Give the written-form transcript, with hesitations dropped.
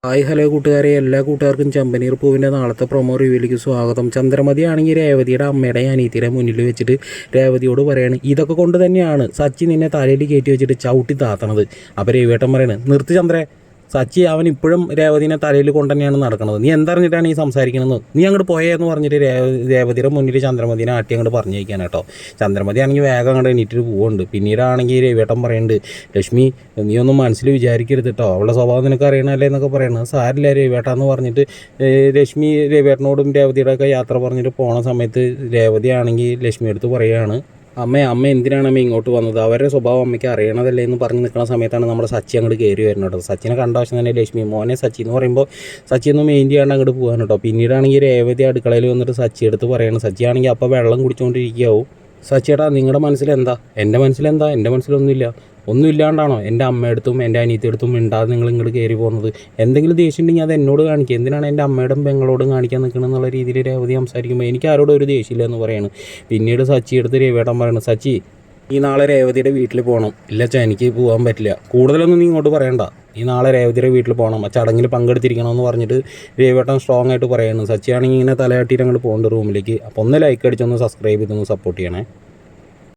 Hi hello കൂട്ടുകാരെ, എല്ലാ കൂട്ടുകാർക്കും ചെമ്പനീർ പൂവിൻ്റെ നാളത്തെ പ്രൊമോ റിവ്യൂയിലേക്ക് സ്വാഗതം. ചന്ദ്രമതി ആണെങ്കിൽ രേവതിയുടെ അമ്മയുടെ അനിയത്തിയുടെ മുന്നിൽ വെച്ചിട്ട് രേവതിയോട് പറയാണ്, ഇതൊക്കെ കൊണ്ട് തന്നെയാണ് സച്ചി നിന്നെ തലയിൽ കയറ്റി വെച്ചിട്ട് ചവിട്ടി താത്തണത്. അപ്പോൾ രവിയേട്ടൻ പറയാണ്, നിർത്തി ചന്ദ്രേ, സച്ചി അവൻ ഇപ്പോഴും രേവതിനെ തലയിൽ കൊണ്ട് തന്നെയാണ് നടക്കുന്നത്. നീ എന്തറിഞ്ഞിട്ടാണ് ഈ സംസാരിക്കണമെന്ന്, നീ അങ്ങോട്ട് പോയെന്ന് പറഞ്ഞിട്ട് രേവതിയുടെ മുന്നിൽ ചന്ദ്രമതിനെ ആട്ടി അങ്ങോട്ട് പറഞ്ഞേക്കാൻ കേട്ടോ. ചന്ദ്രമതി ആണെങ്കിൽ വേഗം അങ്ങോട്ട് എണീറ്റിട്ട് പോകുന്നുണ്ട്. പിന്നീടാണെങ്കിൽ രവിയേട്ടൻ പറയുന്നുണ്ട്, ലക്ഷ്മി നീ ഒന്നും മനസ്സിൽ വിചാരിക്കരുത് കേട്ടോ, അവളുടെ സ്വഭാവം നിനക്ക് അറിയണമല്ലേ എന്നൊക്കെ പറയുന്നത്. സാരില്ല രവിയേട്ടാന്ന് പറഞ്ഞിട്ട് ലക്ഷ്മി രവിയേട്ടനോടും രേവതിയുടെ ഒക്കെ യാത്ര പറഞ്ഞിട്ട് പോണ സമയത്ത് രേവതി ആണെങ്കിൽ ലക്ഷ്മി അടുത്ത് പറയുകയാണ്, അമ്മ എന്തിനാണ് അമ്മ ഇങ്ങോട്ട് വന്നത്, അവരുടെ സ്വഭാവം അമ്മയ്ക്ക് അറിയണതല്ലേ എന്ന് പറഞ്ഞ് നിൽക്കുന്ന സമയത്താണ് നമ്മുടെ സച്ചി അങ്ങോട്ട് കയറി വരുന്നത് കേട്ടോ. സച്ചിനെ കണ്ട ആവശ്യം തന്നെ ലക്ഷ്മി മോനെ സച്ചി എന്ന് പറയുമ്പോൾ സച്ചി ഒന്നും മെയിൻ ചെയ്യാണ്ട് അങ്ങോട്ട് പോകാൻ കേട്ടോ. പിന്നീടാണെങ്കിൽ രേവതി അടുക്കളയിൽ വന്നിട്ട് സച്ചി എടുത്ത് പറയണം. സച്ചി ആണെങ്കിൽ അപ്പോൾ വെള്ളം കുടിച്ചുകൊണ്ടിരിക്കുകയാവും. സച്ചിയേട്ടാ നിങ്ങളുടെ മനസ്സിലെന്താ? എൻ്റെ മനസ്സിലെന്താ? എൻ്റെ മനസ്സിലൊന്നുമില്ല. ഒന്നുമില്ലാണ്ടാണോ എൻ്റെ അമ്മയടുത്തും എൻ്റെ അനിയത്തിയടുത്തും മിണ്ടാതെ നിങ്ങൾ ഇങ്ങോട്ട് കയറി പോകുന്നത്? എന്തെങ്കിലും ദേഷ്യം ഉണ്ടെങ്കിൽ അത് എന്നോട് കാണിക്കുക, എന്തിനാണ് എൻ്റെ അമ്മയോടും പെങ്ങളോടും കാണിക്കാൻ നിൽക്കണം എന്നുള്ള രീതിയിൽ രേവതി സംസാരിക്കുമ്പോൾ എനിക്ക് ആരോടും ഒരു ദേഷ്യമില്ല എന്ന് പറയാണ്. പിന്നീട് സച്ചി എടുത്ത് രവിയേട്ടൻ പറയണം, സച്ചി ഈ നാളെ രേവതിയുടെ വീട്ടിൽ പോകണം. ഇല്ല അച്ഛാ എനിക്ക് പോകാൻ പറ്റില്ല, കൂടുതലൊന്നും നീ ഇങ്ങോട്ട് പറയണ്ട, ഈ നാളെ രേവതിയുടെ വീട്ടിൽ പോകണം, ആ ചടങ്ങിൽ പങ്കെടുത്തിരിക്കണമെന്ന് പറഞ്ഞിട്ട് രവിയേട്ടൻ സ്ട്രോങ് ആയിട്ട് പറയുന്നു. സച്ചിയാണെങ്കിൽ ഇങ്ങനെ തലയാട്ടിയിട്ട് അങ്ങോട്ട് പോകേണ്ട റൂമിലേക്ക്. അപ്പോൾ ഒന്ന് ലൈക്ക് അടിച്ചൊന്ന് സബ്സ്ക്രൈബ് ചെയ്തൊന്ന് സപ്പോർട്ട് ചെയ്യണേ.